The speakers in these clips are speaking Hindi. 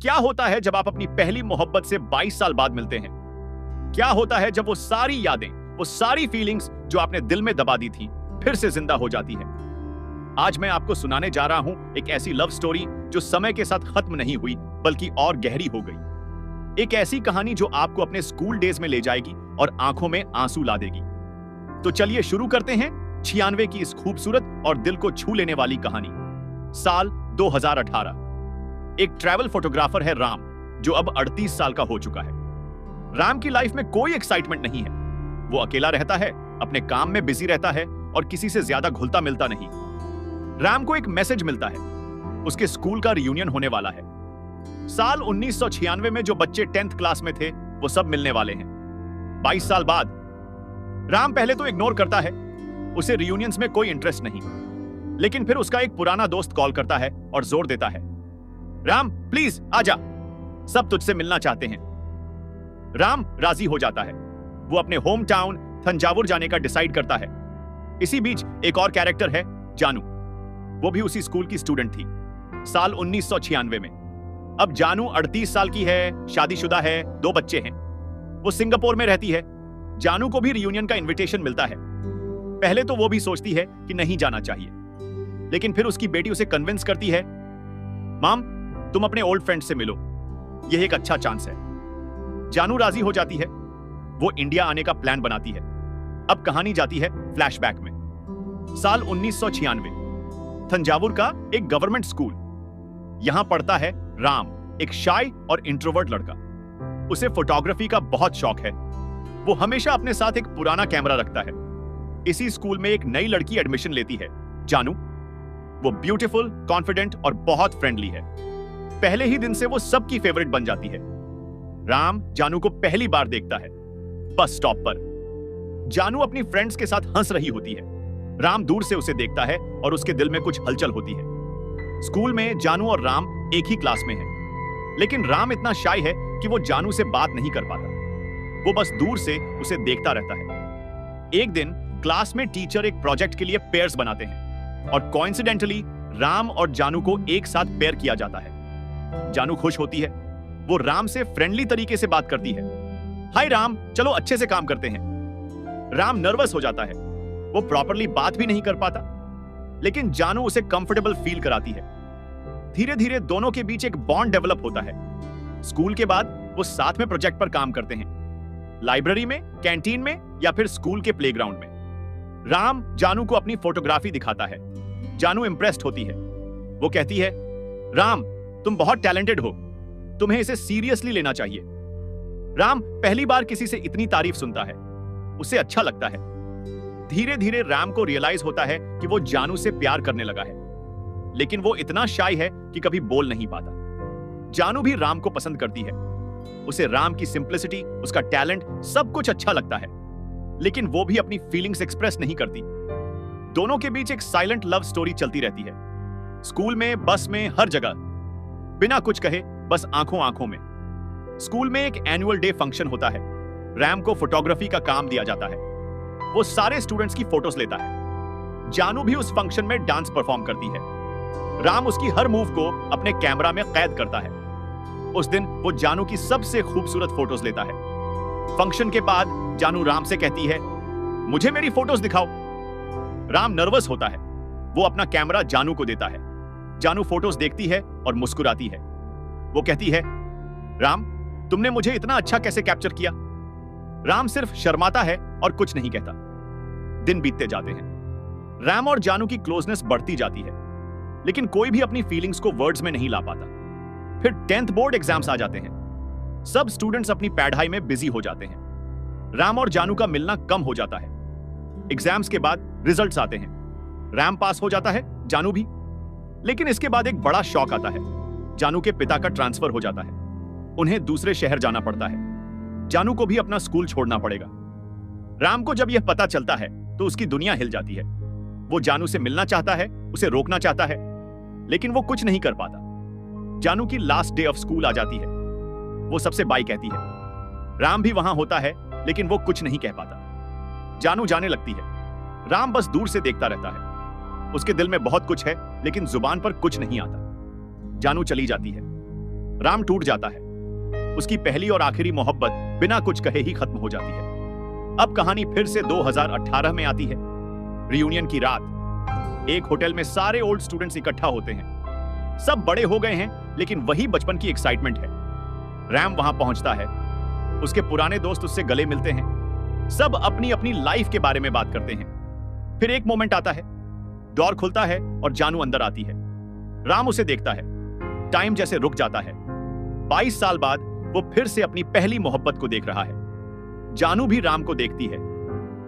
क्या होता है जब आप अपनी पहली मोहब्बत से 22 साल बाद मिलते हैं? क्या होता है जब वो सारी यादें, वो सारी फीलिंग्स जो आपने दिल में दबा दी थी, फिर से जिंदा हो जाती है? आज मैं आपको सुनाने जा रहा हूं एक ऐसी लव स्टोरी जो समय के साथ खत्म नहीं हुई बल्कि और गहरी हो गई। एक ऐसी कहानी जो आपको अपने स्कूल डेज में ले जाएगी और आंखों में आंसू ला देगी। तो चलिए शुरू करते हैं 96 की इस खूबसूरत और दिल को छू लेने वाली कहानी। साल 2018। एक ट्रैवल फोटोग्राफर है राम, जो अब 38 साल का हो चुका है। राम की लाइफ में कोई एक्साइटमेंट नहीं है। वो अकेला रहता है, अपने काम में बिजी रहता है और किसी से ज्यादा घुलता मिलता नहीं। राम को एक मैसेज मिलता है, उसके स्कूल का रियूनियन होने वाला है। साल 1996 में जो बच्चे 10th क्लास में थे वो सब मिलने वाले हैं। 22 साल बाद। राम पहले तो इग्नोर करता है, उसे रियूनियंस में कोई इंटरेस्ट नहीं। लेकिन फिर उसका एक पुराना दोस्त कॉल करता है और जोर देता है, राम प्लीज आजा, सब तुझसे मिलना चाहते हैं। राम राजी हो जाता है। वो अपने होम टाउन थंजावुर जाने का डिसाइड करता है। इसी बीच एक और कैरेक्टर है जानू। वो भी उसी स्कूल की स्टूडेंट थी, साल 1996 में। अब जानू 38 साल की है, शादीशुदा है, 2 बच्चे हैं। वो सिंगापुर में रहती है। जानू को भी रियूनियन का इनविटेशन मिलता है। पहले तो वो भी सोचती है कि नहीं जाना चाहिए, लेकिन फिर उसकी बेटी उसे कन्विंस करती है, माम तुम अपने ओल्ड फ्रेंड से मिलो, यह एक अच्छा चांस है। जानू राजी हो जाती है। वो इंडिया आने का प्लान बनाती है। अब कहानी जाती है फ्लैशबैक में। साल 1996, थंजावुर का एक गवर्नमेंट स्कूल। यहां पढ़ता है राम, एक शाय और इंट्रोवर्ट लड़का। उसे फोटोग्राफी का बहुत शौक है। वो हमेशा अपने साथ एक पुराना कैमरा रखता है। इसी स्कूल में एक नई लड़की एडमिशन लेती है, जानू। वो ब्यूटीफुल, कॉन्फिडेंट और बहुत फ्रेंडली है। पहले ही दिन से वो सबकी फेवरेट बन जाती है। राम जानू को पहली बार देखता है बस स्टॉप पर। जानू अपनी फ्रेंड्स के साथ हंस रही होती है। राम दूर से उसे देखता है और उसके दिल में कुछ हलचल होती है। स्कूल में जानू और राम एक ही क्लास में हैं, लेकिन राम इतना शाय है कि वो जानू से बात नहीं कर पाता। वो बस दूर से उसे देखता रहता है। एक दिन क्लास में टीचर एक प्रोजेक्ट के लिए पेयर्स बनाते हैं और कोइंसिडेंटली राम और जानू को एक साथ पेयर किया जाता है। जानू खुश होती है। वो राम से फ्रेंडली तरीके से बात करती है, हाय राम, चलो अच्छे से काम करते हैं। राम नर्वस हो जाता है। वो प्रॉपर्ली बात भी नहीं कर पाता, लेकिन जानू उसे कंफर्टेबल फील कराती है। धीरे धीरे दोनों के बीच एक बॉन्ड डेवलप होता है। स्कूल के बाद वो साथ में प्रोजेक्ट पर काम करते हैं, लाइब्रेरी में, कैंटीन में या फिर स्कूल के प्लेग्राउंड में। राम जानू को अपनी फोटोग्राफी दिखाता है। जानू इंप्रेस्ड होती है। वो कहती है, राम तुम बहुत टैलेंटेड हो, तुम्हें इसे सीरियसली लेना चाहिए। राम पहली बार किसी से इतनी तारीफ सुनता है, उसे अच्छा लगता है। धीरे धीरे राम को रियलाइज होता है कि वो जानू से प्यार करने लगा है, लेकिन वो इतना शाय है कि कभी बोल नहीं पाता। जानू भी राम को पसंद करती है। उसे राम की सिंप्लिसिटी, उसका टैलेंट, सब कुछ अच्छा लगता है, लेकिन वो भी अपनी फीलिंग्स एक्सप्रेस नहीं करती। दोनों के बीच एक साइलेंट लव स्टोरी चलती रहती है। स्कूल में, बस में, हर जगह, बिना कुछ कहे, बस आंखों आंखों में। स्कूल में एक एनुअल डे फंक्शन होता है। राम को फोटोग्राफी का काम दिया जाता है। वो सारे स्टूडेंट्स की फोटोज लेता है। जानू भी उस फंक्शन में डांस परफॉर्म करती है। राम उसकी हर मूव को अपने कैमरा में कैद करता है। उस दिन वो जानू की सबसे खूबसूरत फोटोज लेता है। फंक्शन के बाद जानू राम से कहती है, मुझे मेरी फोटोज दिखाओ। राम नर्वस होता है। वो अपना कैमरा जानू को देता है। जानू फोटोज देखती है और मुस्कुराती है। वो कहती है, राम तुमने मुझे इतना अच्छा कैसे कैप्चर किया? राम सिर्फ शर्माता है और कुछ नहीं कहता। दिन बीतते जाते हैं। राम और जानू की क्लोजनेस बढ़ती जाती है, लेकिन कोई भी अपनी फीलिंग्स को वर्ड्स में नहीं ला पाता। फिर 10th बोर्ड एग्जाम्स आ जाते हैं। सब स्टूडेंट्स अपनी पढ़ाई में बिजी हो जाते हैं। राम और जानू का मिलना कम हो जाता है। एग्जाम्स के बाद रिजल्ट्स आते हैं। राम पास हो जाता है, जानू भी। लेकिन इसके बाद एक बड़ा शॉक आता है। जानू के पिता का ट्रांसफर हो जाता है। उन्हें दूसरे शहर जाना पड़ता है। जानू को भी अपना स्कूल छोड़ना पड़ेगा। राम को जब यह पता चलता है तो उसकी दुनिया हिल जाती है। वो जानू से मिलना चाहता है, उसे रोकना चाहता है, लेकिन वो कुछ नहीं कर पाता। जानू की लास्ट डे ऑफ स्कूल आ जाती है। वो सबसे बाय कहती है। राम भी वहां होता है, लेकिन वो कुछ नहीं कह पाता। जानू जाने लगती है। राम बस दूर से देखता रहता है। उसके दिल में बहुत कुछ है, लेकिन जुबान पर कुछ नहीं आता। जानू चली जाती है। राम टूट जाता है। उसकी पहली और आखिरी मोहब्बत बिना कुछ कहे ही खत्म हो जाती है। अब कहानी फिर से 2018 में आती है। रियूनियन की रात। एक होटल में सारे ओल्ड स्टूडेंट्स इकट्ठा होते हैं। सब बड़े हो गए हैं, लेकिन वही बचपन की एक्साइटमेंट है। रैम वहां पहुंचता है। उसके पुराने दोस्त उससे गले मिलते हैं। सब अपनी अपनी लाइफ के बारे में बात करते हैं। फिर एक मोमेंट आता है। डोर खुलता है और जानू अंदर आती है। राम उसे देखता है। टाइम जैसे रुक जाता है। 22 साल बाद वो फिर से अपनी पहली मोहब्बत को देख रहा है। जानू भी राम को देखती है।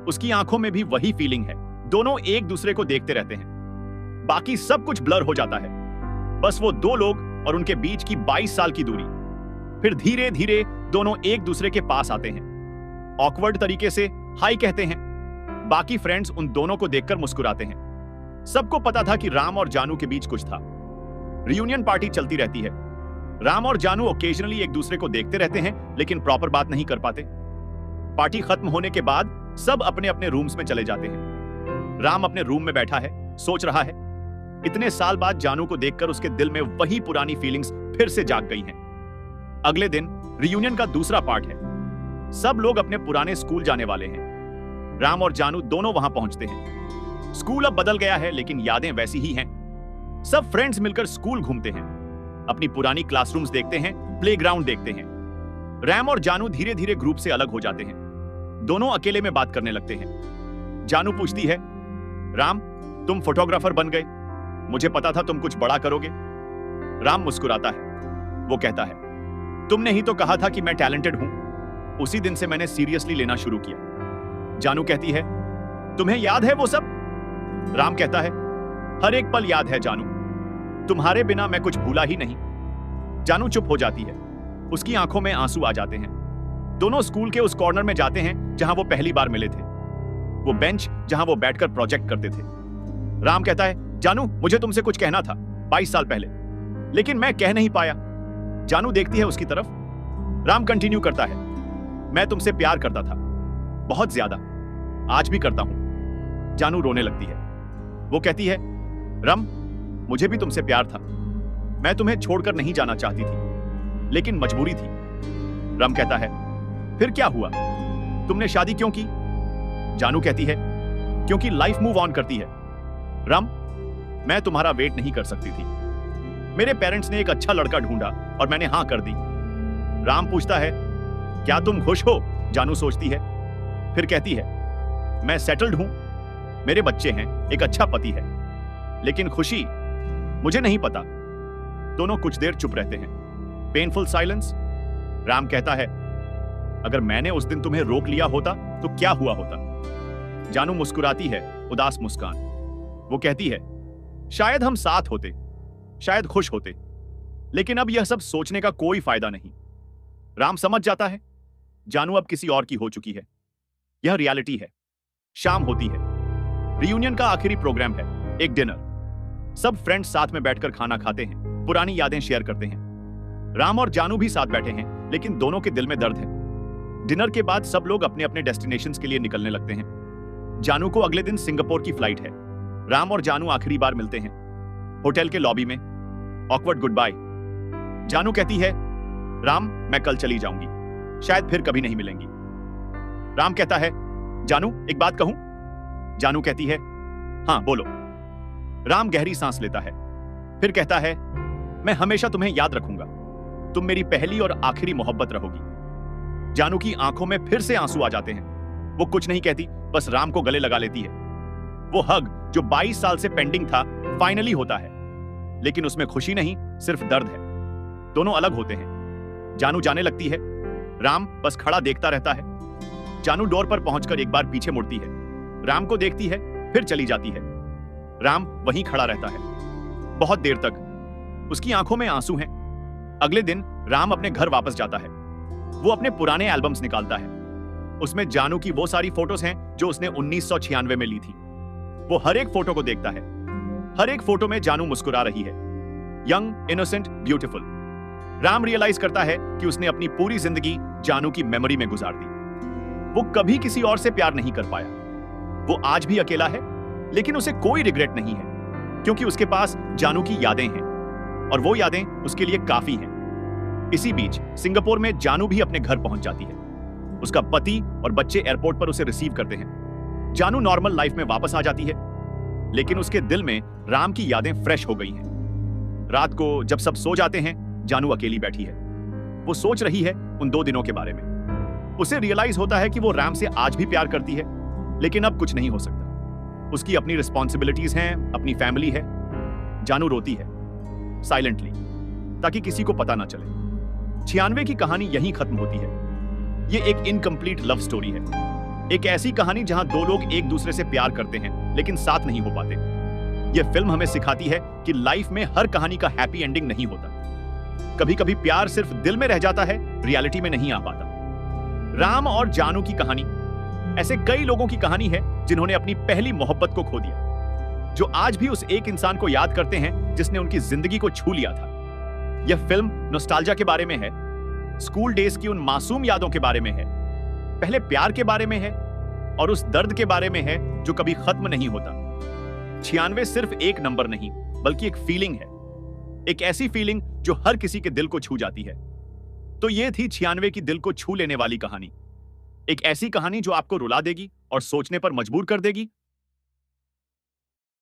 उसकी आंखों में भी वही फीलिंग है। दोनों एक दूसरे को देखते रहते हैं। बाकी सब कुछ ब्लर हो जाता है। बस वो दो लोग और उनके बीच की 22 साल की दूरी। फिर धीरे धीरे दोनों एक दूसरे के पास आते हैं। ऑकवर्ड तरीके से हाय कहते हैं। बाकी फ्रेंड्स उन दोनों को देखकर मुस्कुराते हैं। सबको पता था कि राम और जानू के बीच कुछ था। रियूनियन पार्टी चलती रहती है। राम और जानू ओकेजनली एक दूसरे को देखते रहते हैं, लेकिन प्रॉपर बात नहीं कर पाते। पार्टी खत्म होने के बाद सब अपने अपने रूम्स में चले जाते हैं। राम अपने रूम में बैठा है, सोच रहा है। इतने साल बाद जानू को देखकर उसके दिल में वही पुरानी फीलिंग्स फिर से जाग गई हैं। अगले दिन रियूनियन का दूसरा पार्ट है। सब लोग अपने पुराने स्कूल जाने वाले हैं। राम और जानू दोनों वहां पहुंचते हैं। स्कूल अब बदल गया है, लेकिन यादें वैसी ही हैं। सब फ्रेंड्स मिलकर स्कूल घूमते हैं, अपनी पुरानी क्लासरूम्स देखते हैं, प्लेग्राउंड देखते हैं। रैम और जानू धीरे धीरे ग्रुप से अलग हो जाते हैं। दोनों अकेले में बात करने लगते हैं। जानू पूछती है, राम तुम फोटोग्राफर बन गए, मुझे पता था तुम कुछ बड़ा करोगे। राम मुस्कुराता है। वो कहता है, तुमने ही तो कहा था कि मैं टैलेंटेड हूं। उसी दिन से मैंने सीरियसली लेना शुरू किया। जानू कहती है, तुम्हें याद है वो सब? राम कहता है, हर एक पल याद है जानू, तुम्हारे बिना मैं कुछ भूला ही नहीं। जानू चुप हो जाती है। उसकी आंखों में आंसू आ जाते हैं। दोनों स्कूल के उस कॉर्नर में जाते हैं जहां वो पहली बार मिले थे। वो बेंच जहां वो बैठकर प्रोजेक्ट करते थे। राम कहता है, जानू मुझे तुमसे कुछ कहना था 22 साल पहले, लेकिन मैं कह नहीं पाया। जानू देखती है उसकी तरफ। राम कंटिन्यू करता है, मैं तुमसे प्यार करता था, बहुत ज्यादा, आज भी करता हूं। जानू रोने लगती है। वो कहती है, रम मुझे भी तुमसे प्यार था, मैं तुम्हें छोड़कर नहीं जाना चाहती थी, लेकिन मजबूरी थी। रम कहता है, फिर क्या हुआ, तुमने शादी क्यों की? जानू कहती है, क्योंकि लाइफ मूव ऑन करती है। रम मैं तुम्हारा वेट नहीं कर सकती थी। मेरे पेरेंट्स ने एक अच्छा लड़का ढूंढा और मैंने हां कर दी। राम पूछता है, क्या तुम खुश हो? जानू सोचती है, फिर कहती है, मैं सेटल्ड हूं, मेरे बच्चे हैं, एक अच्छा पति है, लेकिन खुशी मुझे नहीं पता। दोनों कुछ देर चुप रहते हैं। Painful silence. राम कहता है, अगर मैंने उस दिन तुम्हें रोक लिया होता तो क्या हुआ होता? जानू मुस्कुराती है, उदास मुस्कान। वो कहती है, शायद हम साथ होते, शायद खुश होते, लेकिन अब यह सब सोचने का कोई फायदा नहीं। राम समझ जाता है, जानू अब किसी और की हो चुकी है। यह रियलिटी है। शाम होती है। रियूनियन का आखिरी प्रोग्राम है, एक डिनर। सब फ्रेंड्स साथ में बैठकर खाना खाते हैं, पुरानी यादें शेयर करते हैं। राम और जानू भी साथ बैठे हैं, लेकिन दोनों के दिल में दर्द है। डिनर के बाद सब लोग अपने अपने डेस्टिनेशंस के लिए निकलने लगते हैं। जानू को अगले दिन सिंगापुर की फ्लाइट है। राम और जानू आखिरी बार मिलते हैं होटल के लॉबी में। Awkward goodbye. जानू कहती है, राम मैं कल चली जाऊंगी, शायद फिर कभी नहीं मिलेंगी। राम कहता है, जानू एक बात कहूं? जानू कहती है, हां बोलो। राम गहरी सांस लेता है, फिर कहता है, मैं हमेशा तुम्हें याद रखूंगा, तुम मेरी पहली और आखिरी मोहब्बत रहोगी। जानू की आंखों में फिर से आंसू आ जाते हैं। वो कुछ नहीं कहती, बस राम को गले लगा लेती है। वो हग जो 22 साल से पेंडिंग था फाइनली होता है, लेकिन उसमें खुशी नहीं, सिर्फ दर्द है। दोनों अलग होते हैं। जानू जाने लगती है। राम बस खड़ा देखता रहता है। जानू डोर पर पहुंचकर एक बार पीछे मुड़ती है, राम को देखती है, फिर चली जाती है। राम वहीं खड़ा रहता है बहुत देर तक। उसकी आंखों में आंसू हैं। अगले दिन राम अपने घर वापस जाता है। वो अपने पुराने एल्बम्स निकालता है। उसमें जानू की वो सारी फोटोज हैं जो उसने 1996 में ली थी। वो हर एक फोटो को देखता है। हर एक फोटो में जानू मुस्कुरा रही है, young, innocent, beautiful. Ram realise करता है कि उसने अपनी पूरी जिंदगी जानू की मेमोरी में गुजार दी। वो कभी किसी और से प्यार नहीं कर पाया। वो आज भी अकेला है, लेकिन उसे कोई रिग्रेट नहीं है, क्योंकि उसके पास जानू की यादें हैं और वो यादें उसके लिए काफी हैं। इसी बीच सिंगापुर में जानू भी अपने घर पहुंच जाती है। उसका पति और बच्चे एयरपोर्ट पर उसे रिसीव करते हैं। जानू नॉर्मल लाइफ में वापस आ जाती है, लेकिन उसके दिल में राम की यादें फ्रेश हो गई हैं। रात को जब सब सो जाते हैं, जानू अकेली बैठी है। वो सोच रही है उन 2 दिनों के बारे में। उसे रियलाइज होता है कि वो राम से आज भी प्यार करती है, लेकिन अब कुछ नहीं हो सकता। उसकी अपनी रिस्पॉन्सिबिलिटीज हैं, अपनी फैमिली है। जानू रोती है साइलेंटली, ताकि किसी को पता ना चले। 96 की कहानी यहीं खत्म होती है। ये एक इनकम्प्लीट लव स्टोरी है, एक ऐसी कहानी जहां 2 लोग एक दूसरे से प्यार करते हैं लेकिन साथ नहीं हो पाते। यह फिल्म हमें सिखाती है कि लाइफ में हर कहानी का हैप्पी एंडिंग नहीं होता। कभी कभी प्यार सिर्फ दिल में रह जाता है, रियलिटी में नहीं आ पाता। राम और जानू की कहानी ऐसे कई लोगों की कहानी है जिन्होंने अपनी पहली मोहब्बत को खो दिया, जो आज भी उस एक इंसान को याद करते हैं जिसने उनकी जिंदगी को छू लिया था। यह फिल्म नॉस्टैल्जिया के बारे में है, स्कूल डेज की उन मासूम यादों के बारे में है, पहले प्यार के बारे में है और उस दर्द के बारे में है जो कभी खत्म नहीं होता। 96 सिर्फ एक नंबर नहीं, बल्कि एक फीलिंग है, एक ऐसी फीलिंग जो हर किसी के दिल को छू जाती है। तो ये थी 96 की दिल को छू लेने वाली कहानी। एक ऐसी कहानी जो आपको रुला देगी और सोचने पर मजबूर कर देगी